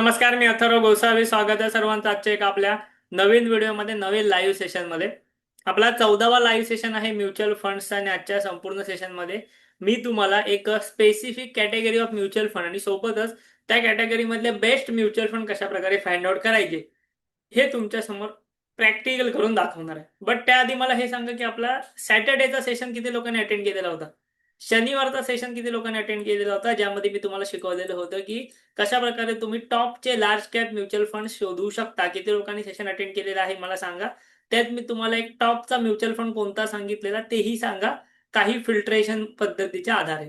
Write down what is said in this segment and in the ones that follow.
नमस्कार, मी अथर्व गोसावी. स्वागत आहे सर्वांचं आजच्या एक आपल्या नवीन व्हिडिओमध्ये, नवीन लाईव्ह सेशनमध्ये. आपला 14वा लाईव्ह सेशन आहे म्युच्युअल फंड्स. आणि आजच्या संपूर्ण सेशनमध्ये मी तुम्हाला एक specific category of mutual fund आणि सोबतच त्या कॅटेगरीमधले बेस्ट म्युच्युअल फंड कशा प्रकारे फाइंड आउट करायचे हे तुमच्या समोर प्रॅक्टिकल करून दाखवणार आहे. बट त्याआधी मला हे सांगा की आपला सॅटर्डेचा सेशन किती लोकांनी अटेंड केलेला होता? शनिवारचा सेशन किती लोकांनी अटेंड केलेला होता, ज्यामध्ये मी तुम्हाला शिकवलेलं होतं की कशा प्रकारे तुम्ही टॉपचे लार्ज कॅप म्युच्युअल फंड शोधू शकता? किती लोकांनी सेशन अटेंड केलेलं आहे मला सांगा. त्यात मी तुम्हाला एक टॉपचा म्युच्युअल फंड कोणता सांगितलेला तेही सांगा, काही फिल्ट्रेशन पद्धतीच्या आधारे.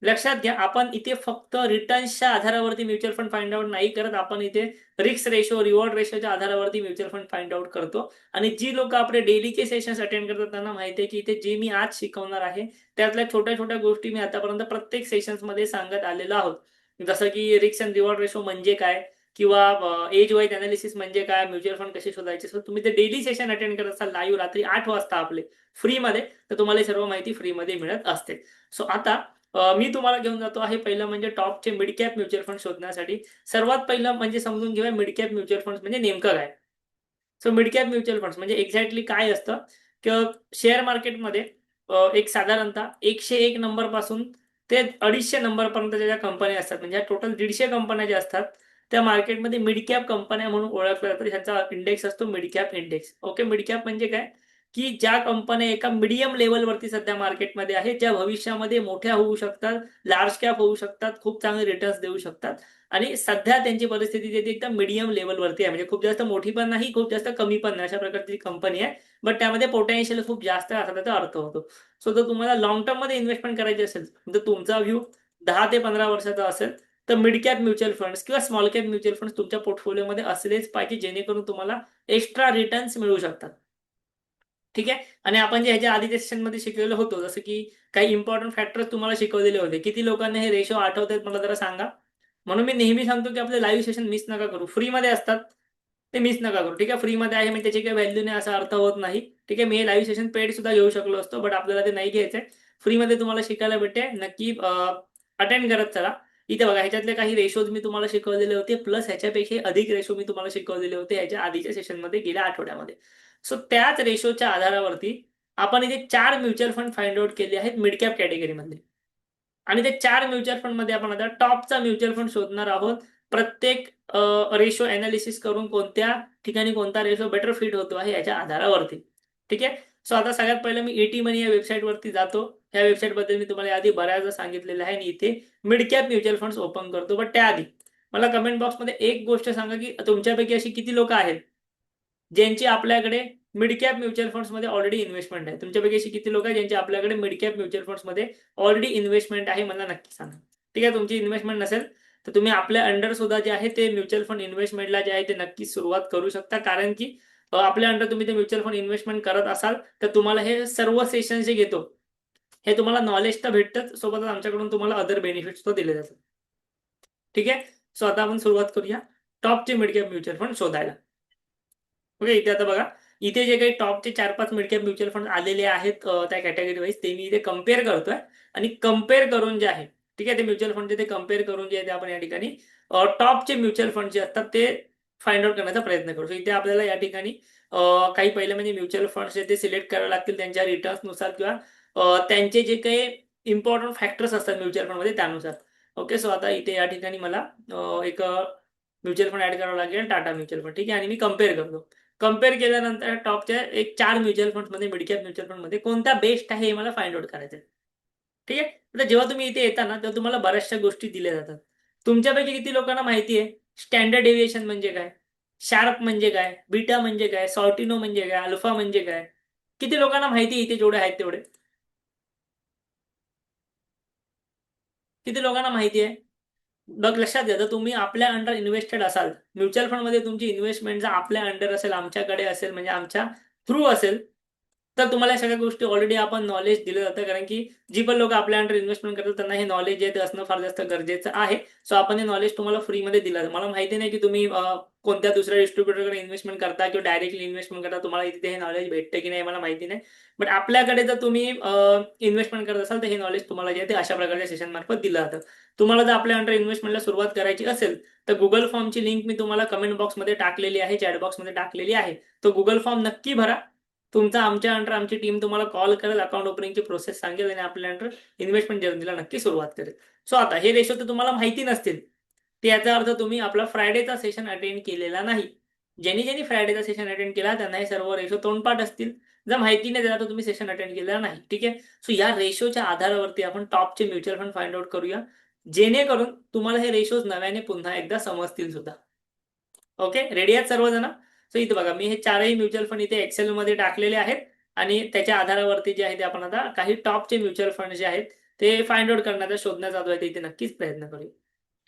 लक्षात घ्या, आपण इथे फक्त रिटर्न्सच्या आधारावरती म्युच्युअल फंड फाइंड आउट नाही करत. आपण इथे रिस्क रेशो, रिवॉर्ड रेशोच्या आधारावरती म्युच्युअल फंड फाइंड आउट करतो. आणि जी लोक आपले डेलीचे सेशन्स अटेंड करतात त्यांना माहिती आहे की इथे जे मी आज शिकवणार आहे त्यातल्या छोट्या छोट्या गोष्टी मी आतापर्यंत प्रत्येक सेशन्समध्ये सांगत आलेलो आहोत. जसं की रिस्क अँड रिवॉर्ड रेशो म्हणजे काय, किंवा एज वाईज अनालिसिस म्हणजे काय, म्युच्युअल फंड कसे शोधायचे. सो तुम्ही ते डेली सेशन अटेंड करत असाल लाईव्ह रात्री 8 वाजता आपले फ्रीमध्ये, तर तुम्हाला सर्व माहिती फ्रीमध्ये मिळत असते. सो आता मी तुम्हाला घेऊन जातो आहे पहिलं म्हणजे टॉपचे मिड कॅप म्युच्युअल फंड शोधण्यासाठी. सर्वात पहिलं म्हणजे समजून घेऊया मिड कॅप म्युच्युअल फंड म्हणजे नेमकं काय. So mid cap mutual funds म्हणजे एक्झॅक्टली काय असतं, की शेअर मार्केटमध्ये एक साधारणतः 101 नंबर पासून ते 250 नंबर पर्यंतच्या ज्या कंपन्या असतात, म्हणजे टोटल 150 कंपन्या ज्या असतात त्या मार्केटमध्ये मिड कॅप कंपन्या म्हणून ओळखल्या जातात. ह्याचा इंडेक्स असतो mid cap index. Okay, mid cap म्हणजे काय, की ज्या कंपन्या एका मीडियम लेवलवरती सध्या मार्केटमध्ये आहेत, ज्या भविष्यामध्ये मोठ्या होऊ शकतात, लार्ज कॅप होऊ शकतात, खूप चांगले रिटर्न्स देऊ शकतात. आणि सध्या त्यांची परिस्थिती ती एकदम मीडियम लेवलवरती आहे, म्हणजे खूप जास्त मोठी पण नाही, खूप जास्त कमी पण नाही, अशा प्रकारची कंपनी आहे. बट त्यामध्ये पोटेन्शियल खूप जास्त आहे असा त्याचा अर्थ होतो. सो जर तुम्हाला लॉंग टर्म मध्ये इन्व्हेस्टमेंट करायची असेल, तर तुमचा व्ह्यू 10 ते 15 वर्षाचा असेल, तर मिड कॅप म्युच्युअल फंड्स किंवा स्मॉल कॅप म्युच्युअल फंड्स तुमच्या पोर्टफोलिओमध्ये असलेच पाहिजे, जेणेकरून तुम्हाला एक्स्ट्रा रिटर्न्स मिळू शकतात. ठीक आहे. आणि आपण जे ह्याच्या आधीच्या सेशनमध्ये शिकलेलो होतो, जसं की काही इम्पॉर्टंट फॅक्टर्स तुम्हाला शिकवलेले होते. किती लोकांना हे रेशो आठवतात मला जरा सांगा. म्हणून मी नेहमी सांगतो की आपले लाईव्ह सेशन मिस नका करू. फ्रीमध्ये असतात, ते मिस नका करू. ठीक आहे. फ्रीमध्ये आहे म्हणजे त्याची काही व्हॅल्यू नाही असा अर्थ होत नाही. ठीक आहे. मी हे लाईव्ह सेशन पेड सुद्धा घेऊ शकलो असतो, बट आपल्याला ते नाही घ्यायचंय. फ्रीमध्ये तुम्हाला शिकायला भेटते. नक्की अटेंड करत चला. इथे बघा, ह्याच्यातले काही रेशोज मी तुम्हाला शिकवलेले होते, प्लस ह्याच्यापेक्षा अधिक रेशो मी तुम्हाला शिकवलेले होते ह्याच्या आधीच्या सेशनमध्ये गेल्या आठवड्यामध्ये. सो त्याच रेशोच्या आधारावरती आपण इथे 4 म्युच्युअल फंड फाइंड आउट केले आहेत मिड कॅप कॅटेगरीमधले. आणि ते 4 म्युच्युअल फंडमध्ये आपण आता टॉपचा म्युच्युअल फंड शोधणार आहोत. प्रत्येक रेशो एनालिसिस करून कोणत्या ठिकाणी कोणता रेशो बेटर फिट होतो आहे याच्या आधारावरती. ठीक आहे. सो आता सगळ्यात पहिलं मी एटी मनी या वेबसाईटवरती जातो. या वेबसाईटबद्दल मी तुम्हाला आधी बऱ्याचदा सांगितलेलं आहे आणि इथे mid cap mutual funds open करतो. बट त्याआधी मला कमेंट बॉक्समध्ये एक गोष्ट सांगा, की तुमच्यापैकी अशी किती लोकं आहेत ज्यांची आपल्याकडे मिड कॅप म्युच्युअल फंड्समध्ये ऑलरेडी इन्व्हेस्टमेंट आहे? तुमच्यापैकी अशी किती लोकं आहेत ज्यांची आपल्याकडे मिड कॅप म्युच्युअल फंड्समध्ये ऑलरेडी इन्व्हेस्टमेंट आहे? मला नक्की सांगा. ठीक आहे. तुमची इन्व्हेस्टमेंट नसेल तर तुम्ही आपल्या अंडर सुद्धा जे आहे ते म्युच्युअल फंड इन्व्हेस्टमेंटला जे आहे ते नक्की सुरुवात करू शकता. कारण की आपल्या अंडर तुम्ही ते म्युच्युअल फंड इन्व्हेस्टमेंट करत असाल तर तुम्हाला हे सर्व सेशन जे घेतो हे तुम्हाला नॉलेज तर भेटतंच, सोबतच आमच्याकडून तुम्हाला अदर बेनिफिट्स तो दिले जातात. ठीक आहे. सो आता आपण सुरुवात करूया टॉपचे मिड कॅप म्युच्युअल फंड शोधायला. ओके, इथे आता बघा, इथे जे काही टॉपचे 4-5 मिड कॅप म्युच्युअल फंड आलेले आहेत त्या कॅटेगरी वाईज, ते मी इथे कम्पेअर करतोय. आणि कम्पेअर करून जे आहे, ठीक आहे, ते म्युच्युअल फंड ते कम्पेअर करून जे आहे ते आपण या ठिकाणी टॉपचे म्युच्युअल फंड जे असतात ते फाइंड आउट करण्याचा प्रयत्न करू. इथे आपल्याला या ठिकाणी काही पहिले म्हणजे म्युच्युअल फंड्स जे ते सिलेक्ट करावे लागतील त्यांच्या रिटर्न्सनुसार, किंवा त्यांचे जे काही इम्पॉर्टंट फॅक्टर्स असतात म्युच्युअल फंडमध्ये त्यानुसार. ओके, सो आता इथे या ठिकाणी मला एक म्युच्युअल फंड ॲड करावं लागेल, टाटा म्युच्युअल फंड. ठीक आहे. आणि मी कम्पेअर करतो. कम्पेअर केल्यानंतर टॉपच्या एक 4 म्युच्युअल फंड्समध्ये, मिड कॅप म्युच्युअल फंडमध्ये कोणता बेस्ट आहे हे मला फाइंड आउट करायचं आहे. ठीक आहे. तर जेव्हा तुम्ही इथे येता ना, तेव्हा तुम्हाला बऱ्याचशा गोष्टी दिल्या जातात. तुमच्यापैकी किती लोकांना माहिती आहे स्टँडर्ड डेव्हिएशन म्हणजे काय? शार्प म्हणजे काय? बीटा म्हणजे काय? सॉर्टिनो म्हणजे काय? अल्फा म्हणजे काय? किती लोकांना माहिती आहे इथे जेवढे आहेत तेवढे? किती लोकांना माहिती आहे? बघ, लक्षात घ्या, जर तुम्ही आपल्या अंडर इन्व्हेस्टेड असाल, म्युच्युअल फंडमध्ये तुमची इन्व्हेस्टमेंट जर आपल्या अंडर असेल, आमच्याकडे असेल, म्हणजे आमच्या थ्रू असेल, तर तुम्हाला या सगळ्या गोष्टी ऑलरेडी आपण नॉलेज दिलं जातं, कारण की जी पण लोक आपल्या अंडर इन्व्हेस्टमेंट करतात त्यांना हे नॉलेज आहे ते असणं फार जास्त गरजेचं आहे. सो आपण हे नॉलेज तुम्हाला फ्रीमध्ये दिलं जातं. मला माहिती नाही की तुम्ही कोणत्या दुसऱ्या डिस्ट्रीब्युटरकडे इन्व्हेस्टमेंट करता किंवा डायरेक्टली इन्व्हेस्टमेंट करता, तुम्हाला तिथे हे नॉलेज भेटतं की नाही मला माहिती नाही. बट आपल्याकडे जर तुम्ही इन्व्हेस्टमेंट करत असाल तर हे नॉलेज तुम्हाला जे आहे ते अशा प्रकारच्या सेशन मार्फत दिलं जातं. तुम्हाला जर आपल्या अंडर इन्व्हेस्टमेंटला सुरुवात करायची असेल तर गुगल फॉर्मची लिंक मी तुम्हाला कमेंट बॉक्समध्ये टाकलेली आहे, चॅट बॉक्समध्ये टाकलेली आहे. तो गुगल फॉर्म नक्की भरा. तुमचा आमच्या अंडर आमची टीम तुम्हाला कॉल करेल, अकाउंट ओपनिंगची प्रोसेस सांगेल आणि आपल्या अंडर इन्व्हेस्टमेंट जर्नीला नक्की सुरुवात करेल. सो आता हे रेशो तर तुम्हाला माहिती नसतील, तर याचा अर्थ तुम्ही आपला फ्रायडेचा सेशन अटेंड केलेला नाही. ज्यांनी ज्यांनी फ्रायडेचा सेशन अटेंड केला त्यांना हे सर्व रेशो तोंडपाठ असतील. जर माहिती नाही त्याला तर तुम्ही सेशन अटेंड केलेला नाही. ठीक आहे. सो या रेशोच्या आधारावरती आपण टॉपचे म्युच्युअल फंड फाइंड आउट करूया, जेणेकरून तुम्हाला हे रेशोज नव्याने पुन्हा एकदा समजतील सुद्धा. ओके, रेडी आहेत सर्वजण? सो इथे बघा, मी हे चारही म्युच्युअल फंड इथे एक्सेल मध्ये टाकलेले आहेत आणि त्याच्या आधारावरती जे आहे ते आपण आता काही टॉपचे म्युच्युअल फंड जे आहेत ते फाइंड आउट करण्याचा शोधण्याचा जो आहे ते इथे नक्कीच प्रयत्न करूया.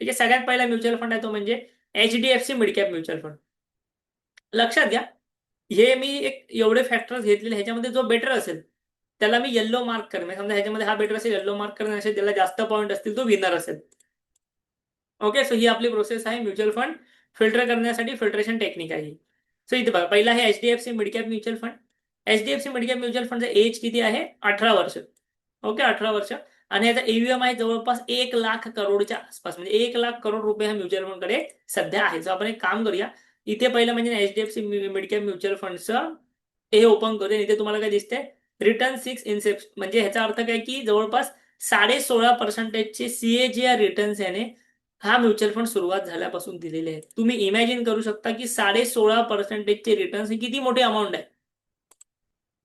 ठीक आहे. सगळ्यात पहिला म्युच्युअल फंड आहे तो म्हणजे HDFC mid cap mutual fund. लक्षात घ्या, हे मी एक एवढे फॅक्टर्स घेतलेले, ह्याच्यामध्ये जो बेटर असेल त्याला मी येल्लो मार्क करेन. म्हणजे समजा ह्याच्यामध्ये हा बेटर असेल, येल्लो मार्क करेन, असेल त्याला जास्त पॉईंट असतील तो विनर असेल. ओके, सो ही आपली प्रोसेस आहे म्युच्युअल फंड फिल्टर करण्यासाठी, फिल्ट्रेशन टेक्निक आहे. सो इथे बघा, पहिला आहे HDFC mid cap mutual fund. HDFC mid cap mutual फंडचं एज किती आहे? 18 वर्ष. ओके, 18 वर्ष. आणि याचा EVM आहे जवळपास 1 लाख करोडच्या आसपास, म्हणजे 1 लाख करोड रुपये ह्या म्युच्युअल फंडकडे सध्या आहे. सो आपण एक काम करूया, इथे पहिलं म्हणजे HDFC मिड कॅप म्युच्युअल फंडचं हे ओपन करूया. इथे तुम्हाला काय दिसतंय? रिटर्न 6 इन्सेप्ट, म्हणजे ह्याचा अर्थ काय की जवळपास 16.5% CAGR रिटर्न्स याने हा म्युच्युअल फंड सुरुवात झाल्यापासून दिलेले आहेत. तुम्ही इमॅजिन करू शकता की 16.5% रिटर्न्स ही किती मोठी अमाऊंट आहे.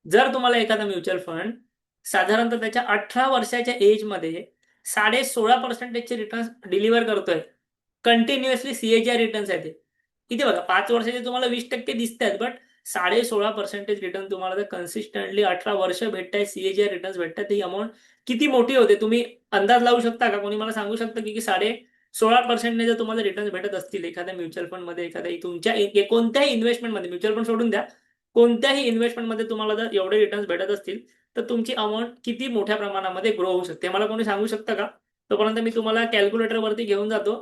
जर तुम्हाला एखादा म्युच्युअल फंड साधारणतः त्याच्या 18 वर्षाच्या एजमध्ये 16.5% रिटर्न्स डिलिव्हर करतोय, कंटिन्युअसली CAGR रिटर्न्स आहे ते. इथे बघा, 5 वर्षाचे तुम्हाला 20% दिसत आहेत, बट 16.5% रिटर्न तुम्हाला जर कन्सिस्टंटली 18 वर्ष भेटत आहे, CAGR रिटर्न्स भेटतात, ही अमाऊंट किती मोठी होते तुम्ही अंदाज लावू शकता का? कोणी मला सांगू शकतं की 16.5% जर तुम्हाला रिटर्न्स भेटत असतील एखाद्या म्युच्युअल फंड मध्ये, एखाद्या तुमच्या कोणत्याही इन्व्हेस्टमेंटमध्ये, म्युच्युअल फंड सोडून द्या, कोणत्याही इन्व्हेस्टमेंटमध्ये तुम्हाला जर एवढे रिटर्न्स भेटत असतील तर तुमची अमाऊंट किती मोठ्या प्रमाणामध्ये ग्रो होऊ शकते, मला कोणी सांगू शकतं का? तोपर्यंत मी तुम्हाला कॅल्क्युलेटरवरती घेऊन जातो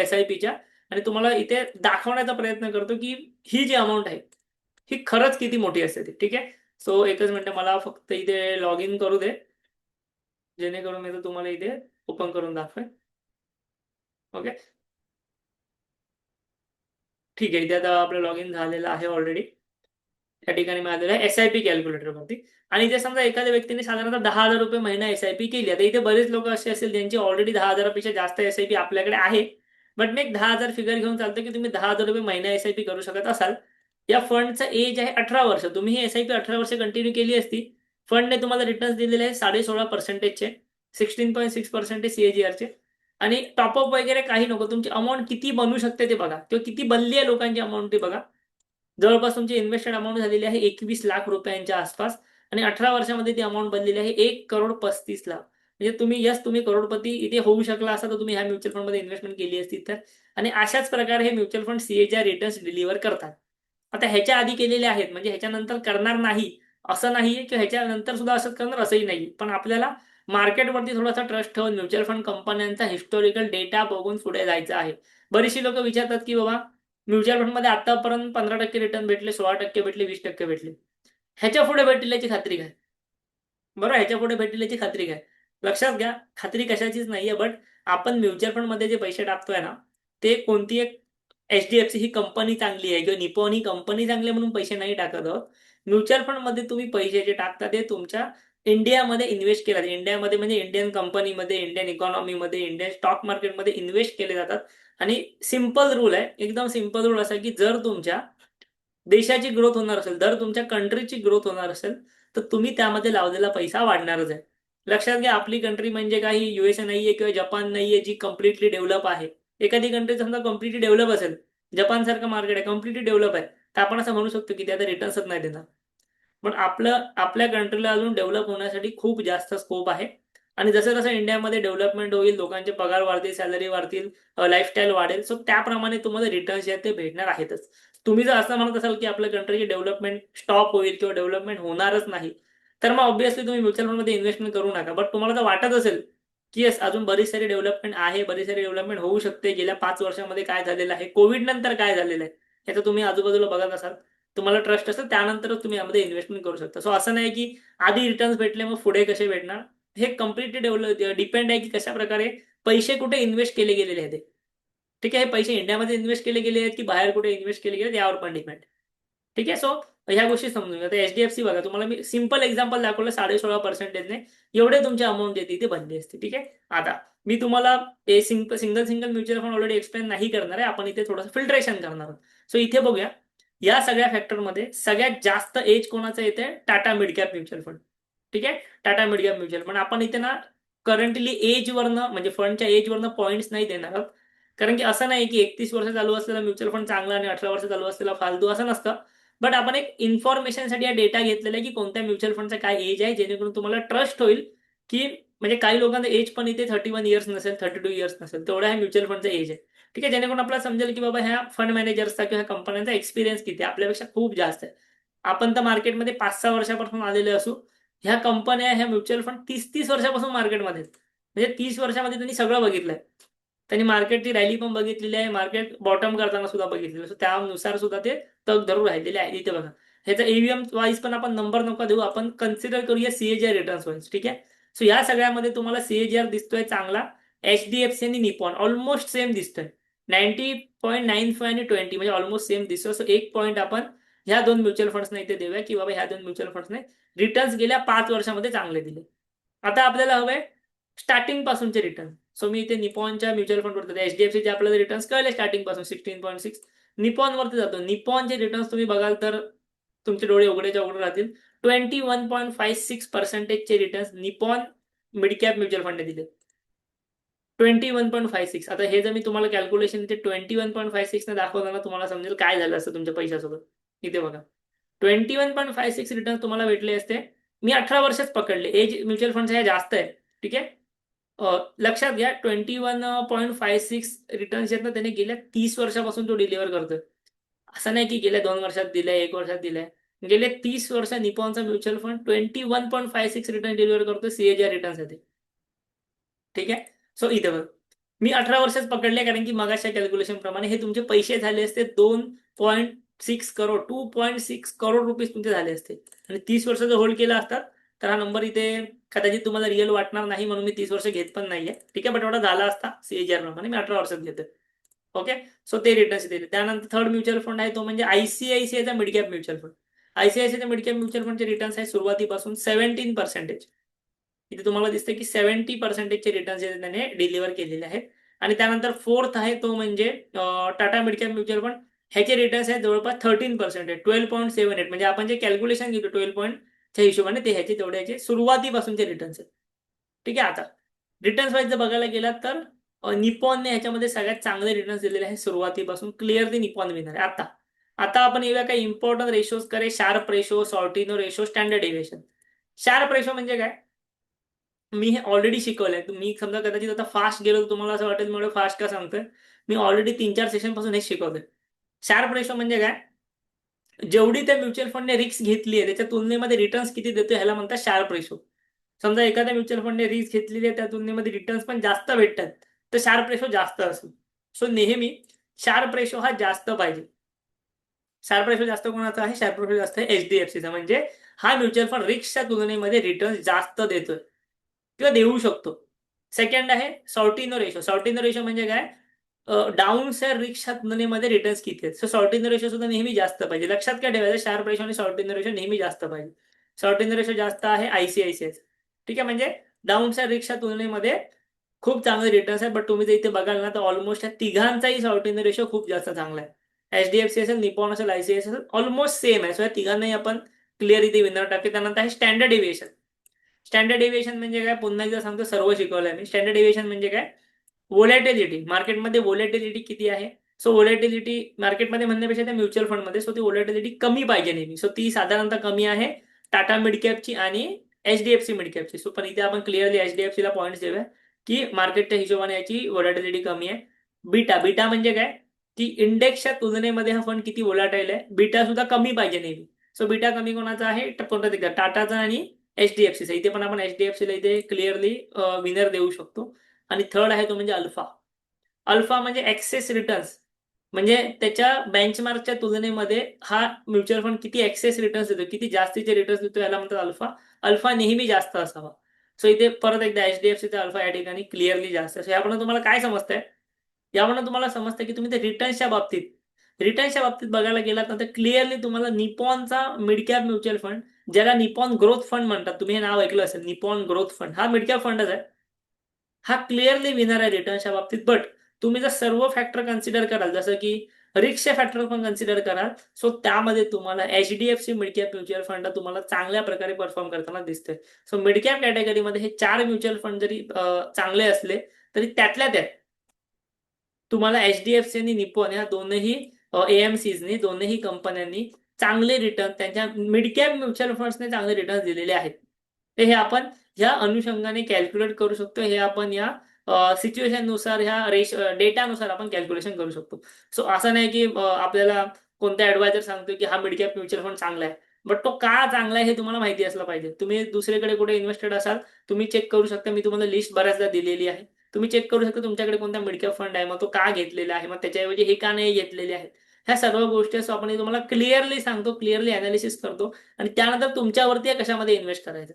SIPच्या, आणि तुम्हाला इथे दाखवण्याचा प्रयत्न करतो की ही जी अमाऊंट आहे ही खरंच किती मोठी असते ती. ठीक आहे. सो एकच मिनिट, मला फक्त इथे लॉग इन करू दे, जेणेकरून मी तुम्हाला इथे ओपन करून दाखवेन. ओके, ठीक आहे. इथे आता आपलं लॉग इन झालेलं आहे ऑलरेडी. त्या ठिकाणी मी आलेलं आहे SIP कॅल्क्युलेटरवरती. आणि इथे समजा एखाद्या व्यक्तीने साधारणतः 10,000 रुपये महिना SIP केली. आता इथे बरेच लोक असे असेल ज्यांची ऑलरेडी 10,000 पेक्षा जास्त SIP आपल्याकडे आहे. बट मी एक 10,000 फिगर घेऊन चालतो की तुम्ही 10,000 रुपये महिना SIP करू शकत असाल. या फंडचं एज आहे 18 वर्ष. तुम्ही ही SIP 18 वर्ष कंटिन्यू केली असती, फंडने तुम्हाला रिटर्न्स दिलेले आहे 16.5%चे, 16.6% CAGRचे. आणि टॉपअप वगैरे काही नको. तुमची अमाऊंट किती बनू शकते ते बघा, किंवा किती बनली आहे लोकांची अमाऊंट ते बघा. जवळपास तुमची इन्व्हेस्टेड अमाऊंट झालेली आहे 21 लाख रुपयांच्या आसपास, आणि 18 वर्षामध्ये ती अमाऊंट बनलेली आहे 1,35,00,000. म्हणजे तुम्ही करोडपती इथे होऊ शकला असता तर तुम्ही ह्या म्युच्युअल फंडमध्ये इन्व्हेस्टमेंट केली असती तर. आणि अशाच प्रकारे हे mutual fund CAGR returns deliver करतात. आता ह्याच्या आधी केलेले आहेत, म्हणजे ह्याच्यानंतर करणार नाही असं नाहीये, किंवा ह्याच्यानंतर सुद्धा असंच करणार असंही नाही. पण आपल्याला मार्केटवरती थोडासा ट्रस्ट ठेवून म्युच्युअल फंड कंपन्यांचा हिस्टॉरिकल डेटा बघून पुढे जायचं आहे. बरीचशी लोक विचारतात की बाबा, म्युच्युअल फंडमध्ये आतापर्यंत 15% रिटर्न भेटले, 16% भेटले, 20% भेटले, ह्याच्या पुढे भेटेल याची खात्री काय? बरोबर, ह्याच्या पुढे भेटेल याची खात्री काय? लक्षात घ्या, खात्री कशाचीच नाहीये. बट आपण म्युच्युअल फंड मध्ये जे पैसे टाकतोय ना, ते कोणती एक HDFC ही कंपनी चांगली आहे किंवा निपॉन ही कंपनी चांगली म्हणून पैसे नाही टाकत आहोत. म्युच्युअल फंड मध्ये तुम्ही पैसे जे टाकता ते तुमच्या इंडियामध्ये इन्व्हेस्ट केले जातात. इंडियामध्ये म्हणजे इंडियन कंपनीमध्ये, इंडियन इकॉनॉमीमध्ये, इंडियन स्टॉक मार्केटमध्ये इन्व्हेस्ट केले जातात. आणि सिंपल रूल आहे, एकदम सिंपल रूल असा की जर तुमच्या देशाची ग्रोथ होणार असेल, जर तुमच्या कंट्रीची ग्रोथ होणार असेल, तर तुम्ही त्यामध्ये लावलेला पैसा वाढणारच आहे. लक्षात घ्या, आपली कंट्री म्हणजे काही USA नाहीये किंवा जपान नाहीये जी कम्प्लिटली डेव्हलप आहे. एखादी कंट्री समजा कम्प्लिटली डेव्हलप असेल, जपान सारखं मार्केट आहे, कम्प्लिटली डेव्हलप आहे, तर आपण असं म्हणू शकतो की ते आता रिटर्न्सच नाही देणार. पण आपल्या कंट्रीला अजून डेव्हलप होण्यासाठी खूप जास्त स्कोप आहे. आणि जसं जसं इंडियामध्ये डेव्हलपमेंट होईल, लोकांचे पगार वाढतील, सॅलरी वाढतील, लाईफस्टाईल वाढेल, सो त्याप्रमाणे तुम्हाला रिटर्न्स जे आहेत ते भेटणार आहेतच. तुम्ही जर असं म्हणत असाल की आपल्या कंट्रीची डेव्हलपमेंट स्टॉप होईल किंवा डेव्हलपमेंट होणारच नाही, तर मग ऑब्व्हियसली तुम्ही म्युच्युअल फंडमध्ये इन्व्हेस्टमेंट करू नका. बट तुम्हाला जर वाटत असेल की येस अजून बरीच सारी डेव्हलपमेंट आहे, बरीच सारी डेव्हलपमेंट होऊ शकते, गेल्या 5 वर्षामध्ये काय झालेलं आहे, कोविड नंतर काय झालेलं आहे, याचं तुम्ही आजूबाजूला बघत असाल, तुम्हाला ट्रस्ट असेल, त्यानंतरच तुम्ही यामध्ये इन्व्हेस्टमेंट करू शकता. सो असं नाही की आधी रिटर्न्स भेटले मग पुढे कसे भेटणार. हे कम्प्लिटली डिपेंड आहे की कशा प्रकारे पैसे कुठे इन्व्हेस्ट केले गेलेले आहेत. ठीक आहे, हे पैसे इंडियामध्ये इन्व्हेस्ट केले गेले आहेत की बाहेर कुठे इन्व्हेस्ट केले गेले यावर पण डिपेंड. ठीक आहे, सो ह्या गोष्टी समजून घ्या. आता एचडीएफसी बघा, तुम्हाला मी सिंपल एक्झाम्पल दाखवलं, 16.5%ने एवढे तुमचे अमाऊंट येते इथे बनली असते. ठीक आहे, आता मी तुम्हाला single single mutual fund already explain नाही करणार आहे, आपण इथे थोडंसं फिल्ट्रेशन करणार आहोत. सो इथे बघूया, या सगळ्या फॅक्टरमध्ये सगळ्यात जास्त एज कोणाचं येते, Tata mid cap mutual fund. ठीक आहे, Tata mid cap mutual fund. आपण इथे ना करंटली एजवरनं म्हणजे फंडच्या एजवरनं पॉईंट्स नाही देणार आहोत, कारण की असं नाही की 31 वर्ष चालू असलेला म्युच्युअल फंड चांगला आणि 18 वर्ष चालू असलेला फालतू, असं नसतं. बट आपण एक इन्फॉर्मेशनसाठी हा डेटा घेतलेला आहे की कोणत्या म्युच्युअल फंडचा काय एज आहे, जेणेकरून तुम्हाला ट्रस्ट होईल की म्हणजे काही लोकांना एज पण इथे 31 इयर्स नसेल, 32 इयर्स नसेल, तेवढा ह्या म्युच्युअल फंडचा एज आहे. ठीक आहे, जेणेकरून आपल्याला समजेल की बाबा ह्या फंड मॅनेजर्सचा किंवा कंपन्यांचा एक्सपिरियन्स किती आपल्यापेक्षा खूप जास्त आहे. आपण तर मार्केटमध्ये 5-6 वर्षापासून आलेले असू, ह्या कंपन्या ह्या म्युच्युअल फंड 30-30 वर्षापासून मार्केटमध्ये, म्हणजे 30 वर्षामध्ये त्यांनी सगळं बघितलंय. त्यांनी मार्केटची रॅली पण बघितलेली आहे, मार्केट बॉटम करताना सुद्धा बघितलेलं. सो त्यानुसार सुद्धा ते तग धरून राहिलेले आहे. इथे बघा, ह्याचा ईव्हीएम वाईज पण आपण नंबर नका देऊ, आपण कन्सिडर करूया सीएजीआर रिटर्न्स वाईज. ठीक आहे, सो या सगळ्यामध्ये तुम्हाला सीएजीआर दिसतोय चांगला, एचडीएफसी आणि निपॉन ऑलमोस्ट सेम दिसतोय, 90.95 आणि 20 म्हणजे ऑलमोस्ट सेम दिसतोय. सो एक पॉईंट आपण ह्या दोन म्युच्युअल फंड्सना इथे देऊया की बाबा ह्या दोन म्युच्युअल फंड्सने रिटर्न्स गेल्या 5 वर्षामध्ये चांगले दिले. आता आपल्याला हवंय स्टार्टिंग पासूनचे रिटर्न. सो मी इथे निपॉनच्या म्युच्युअल फंड वरती, एचडीएफसीचे आपल्याला रिटर्न्स कळले स्टार्टिंग पासून 16.6. निपॉन वरती जातो. निपॉनचे रिटर्न्स तुम्ही बघाल तर तुमचे डोळे उघडेच्या उघडे राहतील. 21.56%चे returns Nippon mid cap mutual fund दिले. 21.56. आता हे जर मी तुम्हाला कॅल्क्युलेशन इथे 21.56 ने दाखवलं ना, तुम्हाला समजेल काय झालं असतं तुमच्या पैशासोबत. इथे बघा, 21.56 रिटर्न तुम्हाला भेटले असते. मी 18 वर्षच पकडले, एज म्युच्युअल फंड हे जास्त आहे. ठीक आहे, लक्षात घ्या 21.56 रिटर्न्स आहेत ना, त्याने गेल्या 30 वर्षापासून तो डिलिव्हर करतोय. असं नाही की गेल्या 2 वर्षात दिलंय, 1 वर्षात दिलंय. गेले 30 वर्ष निपॉनचा म्युच्युअल फंड 21.56 रिटर्न डिलिव्हर करतो सीएजीआर रिटर्न्स साठी. ठीक आहे, सो इथे बघ, मी 18 वर्षच पकडले कारण की मगाच्या कॅल्क्युलेशन प्रमाणे हे तुमचे पैसे झाले असते 2.6 करोड, 2.6 करोड रुपीज तुमचे झाले असते. आणि 30 वर्ष जर होल्ड केला असतात तर हा नंबर इथे कदाचित तुम्हाला रिअल वाटणार नाही, म्हणून मी 30 वर्ष घेत पण नाहीये. ठीक आहे, बट एवढा झाला असता सीएजीआर प्रमाणे, मी 18 वर्षात घेतोय. ओके, सो ते रिटर्न्स दिले. त्यानंतर थर्ड म्युच्युअल फंड आहे तो म्हणजे आयसीआयसीआयचा मिड कॅप म्युच्युअल फंड. आयसीआयसीआयचा मिड कॅप म्युच्युअल फंडचे रिटर्न्स आहे सुरुवातीपासून 17%. इथे तुम्हाला दिसते की 70%चे रिटर्न्स त्याने डिलिव्हर केलेले आहेत. आणि त्यानंतर फोर्थ आहे तो म्हणजे Tata mid cap mutual fund. ह्याचे रिटर्न्स आहेत जवळपास 13%, 12.78. म्हणजे आपण जे कॅल्क्युलेशन घेतो 12 पॉईंटच्या हिशोबाने ते ह्याचे तेवढ्याचे सुरुवातीपासूनचे रिटर्न्स आहेत. ठीक आहे, आता रिटर्न्स वाईज जर बघायला गेलात तर निपॉनने ह्याच्यामध्ये सगळ्यात चांगले रिटर्न्स दिलेले आहेत सुरुवातीपासून. क्लिअरली निपॉन विनर आहे. आता आता आपण येऊया काही इम्पॉर्टंट रेशोज करे, Sharpe ratio, Sortino ratio, standard deviation. Sharpe ratio म्हणजे काय, मी हे ऑलरेडी शिकवलंय. मी समजा कदाचित आता फास्ट गेलो तर तुम्हाला असं वाटेल मी फास्ट का सांगतोय, मी ऑलरेडी 3-4 सेशन पासून हे शिकवतोय. शार्प रेशो म्हणजे काय, जेवढी त्या म्युच्युअल फंडने रिस्क घेतली आहे त्याच्या तुलनेमध्ये रिटर्न्स किती देतो ह्याला म्हणतात शार्प रेशो. समजा एखाद्या म्युच्युअल फंडने रिस्क घेतलेली आहे, त्या तुलनेमध्ये रिटर्न्स पण जास्त भेटतात, तर शार्प रेशो जास्त असेल. सो नेहमी शार्प रेशो हा जास्त पाहिजे. शार्प रेशो जास्त कोणाचा आहे, शार्प रेशो जास्त आहे एचडीएफसीचा. म्हणजे हा म्युच्युअल फंड रिस्कच्या तुलनेमध्ये रिटर्न्स जास्त देतोय किंवा देऊ शकतो. सेकंड आहे सॉर्टिनो रेशो. सॉर्टिनो रेशो म्हणजे काय, डाऊन साइड रिस्कच्या तुलनेमध्ये रिटर्न्स किती आहेत. सो सॉर्टिनो रेशो सुद्धा नेहमी जास्त पाहिजे. लक्षात काय ठेवायचं, शार्प रेशो आणि सॉर्टिनो रेशो नेहमी जास्त पाहिजे. सॉर्टिनो रेशो जास्त आहे आयसीआयसीआय. ठीक आहे, म्हणजे डाऊन साइड रिस्कच्या तुलनेमध्ये खूप चांगले रिटर्न्स आहेत. बट तुम्ही जर इथे बघाल ना तर ऑलमोस्ट या तिघांचाही सॉर्टिनो रेशो खूप जास्त चांगला आहे. एचडीएफसी असेल, निपॉन असेल, आयसीआयसीआय असेल, ऑलमोस्ट सेम आहे. सो या तिघांनाही आपण क्लिअर इथे विनर टाकते. त्यानंतर आहे स्टँडर्ड डेव्हिएशन. स्टँडर्ड डेव्हिएशन म्हणजे काय, पुन्हा एकदा सांगतो, सर्व शिकवलंय मी. स्टँडर्ड डेव्हिएशन म्हणजे काय, व्होलॅटिलिटी. मार्केटमध्ये व्होलॅटिलिटी किती आहे. सो व्होलॅटिलिटी मार्केटमध्ये म्हणण्यापेक्षा त्या म्युच्युअल फंडमध्ये, सो ती व्होलॅटिलिटी कमी पाहिजे नेहमी. सो ती साधारणतः कमी आहे टाटा मिड कॅपची आणि एचडीएफसी मिड कॅपची. सो पण इथे आपण क्लिअरली एचडीएफसीला पॉईंट्स देऊया की मार्केटच्या हिशोबाने याची व्होलॅटिलिटी कमी आहे. बीटा. बीटा म्हणजे काय, की इंडेक्सच्या तुलनेमध्ये हा फंड किती व्होलॅटाईल आहे. बीटा सुद्धा कमी पाहिजे नेहमी. सो बीटा कमी कोणाचा आहे, कोणता टाटाचा आणि HDFC इथे पण आपण HDFC ला इथे क्लिअरली विनर देऊ शकतो. आणि थर्ड आहे तो म्हणजे अल्फा. अल्फा म्हणजे एक्सेस रिटर्न्स, म्हणजे त्याच्या बेंचमार्कच्या तुलनेमध्ये हा म्युच्युअल फंड किती एक्सेस रिटर्न्स देतो, किती जास्तीचे रिटर्न्स देतो, याला म्हणतात अल्फा. अल्फा नेहमी जास्त असावा. सो इथे परत एकदा HDFCचा अल्फा या ठिकाणी क्लिअरली जास्त आहे. याकडून तुम्हाला काय समजतंय? यावरून तुम्हाला समजतं की तुम्ही ते रिटर्न्सच्या बाबतीत बघायला गेलात ना, तर क्लिअरली तुम्हाला निपॉनचा मिड कॅप म्युच्युअल फंड, ज्याला निपॉन ग्रोथ फंड म्हणतात, तुम्ही हे नाव ऐकलं असेल, निपॉन ग्रोथ फंड, हा मिड कॅप फंडच आहे. हा क्लिअरली विनर आहे रिटर्न्सच्या बाबतीत. बट तुम्ही जर सर्व फॅक्टर कन्सिडर कराल, जसं की रिस्कचे फॅक्टर पण कन्सिडर कराल, सो त्यामध्ये तुम्हाला HDFC mid cap mutual fund तुम्हाला चांगल्या प्रकारे परफॉर्म करताना दिसतोय. सो मिड कॅप कॅटेगरीमध्ये हे 4 म्युच्युअल फंड जरी चांगले असले, तरी त्यातल्या त्यात तुम्हाला HDFC आणि निपॉन या दोनही AMCनी, दोनही कंपन्यांनी चांगले रिटर्न त्यांच्या मिड कॅप म्युच्युअल फंड्सने चांगले रिटर्न दिलेले आहेत. ते हे आपण ह्या अनुषंगाने कॅल्क्युलेट करू शकतो. हे आपण या सिच्युएशन नुसार, ह्या डेटानुसार आपण कॅल्क्युलेशन करू शकतो. सो असं नाही की आपल्याला कोणता ॲडवायझर सांगतोय की हा मिड कॅप म्युच्युअल फंड चांगला आहे. बट तो का चांगला आहे हे तुम्हाला माहिती असलं पाहिजे. तुम्ही दुसरीकडे कुठे इन्व्हेस्टेड असाल, तुम्ही चेक करू शकता. मी तुम्हाला लिस्ट बऱ्याचदा दिलेली आहे. तुम्ही चेक करू शकता तुमच्याकडे कोणता मिड कॅप फंड आहे, मग तो का घेतलेला आहे, मग त्याच्याऐवजी हे का नाही घेतलेले आहेत. ह्या सर्व गोष्टी असं आपण तुम्हाला क्लिअरली सांगतो, क्लिअरली अनालिसिस करतो आणि त्यानंतर तुमच्यावरती कशामध्ये इन्व्हेस्ट करायचं.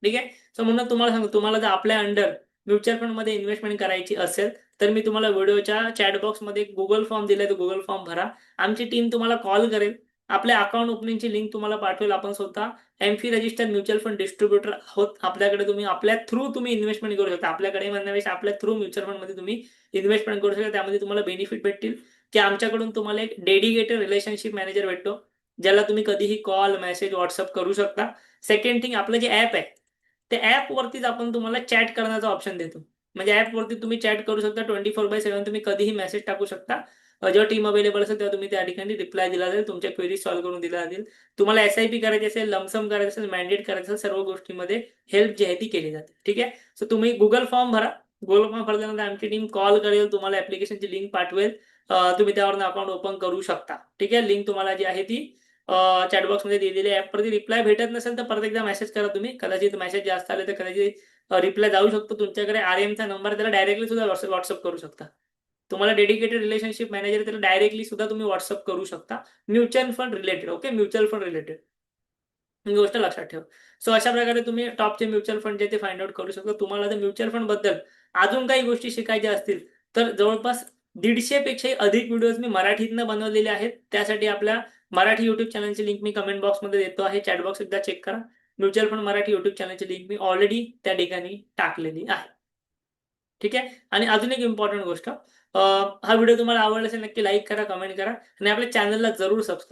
ठीक आहे. सो म्हणून तुम्हाला सांगतो, तुम्हाला जर आपल्या अंडर म्युच्युअल फंडमध्ये इन्व्हेस्टमेंट करायची असेल, तर मी तुम्हाला व्हिडिओच्या चॅट बॉक्समध्ये गुगल फॉर्म दिलाय, तो गुगल फॉर्म भरा. आमची टीम तुम्हाला कॉल करेल. आपल्या अकाउंट ओपनिंगची लिंक तुम्हाला पाठवेल. आपण स्वतः AMFI registered mutual fund distributor आहोत. आपल्याकडे तुम्ही आपल्या थ्रू इन्व्हेस्टमेंट करू शकता. आपल्याकडे म्हणण्यापेक्षा आपल्या थ्रू म्युच्युअल फंडमध्ये तुम्ही इन्व्हेस्टमेंट करू शकता. त्यामध्ये तुम्हाला बेनिफिट भेटतील, की आमच्याकडून तुम्हाला एक डेडिकेटेड रिलेशनशिप मॅनेजर भेटतो, ज्याला तुम्ही कधीही कॉल, मेसेज, व्हॉट्सअप करू शकता. सेकंड थिंग, आपलं जे ॲप आहे, त्या ॲपवरतीच आपण तुम्हाला चॅट करण्याचा ऑप्शन देतो. म्हणजे ॲपवरती तुम्ही चॅट करू शकता 24/7. तुम्ही कधीही मेसेज टाकू शकता. जेव्हा टीम अवेलेबल असेल तेव्हा तुम्ही त्या ठिकाणी रिप्लाय दिला जाईल. तुमच्या क्वेरी सॉल्व्ह करून दिल्या जातील. तुम्हाला SIP करायची असेल, लमसम करायचं असेल, मॅन्डेट करायचं असेल, सर्व गोष्टींमध्ये हेल्प जी आहे ती केली जाते. ठीक आहे. सो तुम्ही गुगल फॉर्म भरा. गुगल फॉर्म भरल्यानंतर आमची टीम कॉल करेल, तुम्हाला ॲप्लिकेशनची लिंक पाठवेल. तुम्ही त्यावरून अकाउंट ओपन करू शकता. ठीक आहे. लिंक तुम्हाला जी आहे ती चॅटबॉक्समध्ये दिलेली आहे. ॲपवरती रिप्लाय भेटत नसेल तर परत एकदा मेसेज करा तुम्ही. कदाचित मेसेज जास्त आले तर कदाचित रिप्लाय जाऊ शकतो. तुमच्याकडे RMचा नंबर, त्याला डायरेक्टली सुद्धा व्हॉट्सअप करू शकता. तुम्हाला डेडिकेटेड रिलेशनशिप मॅनेजर, त्याला डायरेक्टली सुद्धा तुम्ही व्हॉट्सअप करू शकता. Mutual fund related. Okay. Mutual fund related ही गोष्ट लक्षात ठेवा. सो अशा प्रकारे तुम्ही टॉपचे म्युच्युअल फंड जे ते फाइंड आउट करू शकता. तुम्हाला जर म्युच्युअल फंड बद्दल अजून काही गोष्टी शिकायच्या असतील, तर जवळपास 150 पेक्षाही अधिक व्हिडिओज मी मराठीतनं बनवलेले आहेत. त्यासाठी आपल्या मराठी YouTube चॅनलची लिंक मी कमेंट बॉक्समध्ये देतो आहे. चॅट बॉक्स एकदा चेक करा. म्युच्युअल फंड मराठी YouTube चॅनलची लिंक मी ऑलरेडी त्या ठिकाणी टाकलेली आहे. ठीक आहे. आणि अजून एक इम्पॉर्टंट गोष्ट, हा व्हिडिओ तुम्हाला आवडला असेल नक्की लाईक करा, कमेंट करा आणि आपल्या चॅनलला जरूर सबस्क्राईब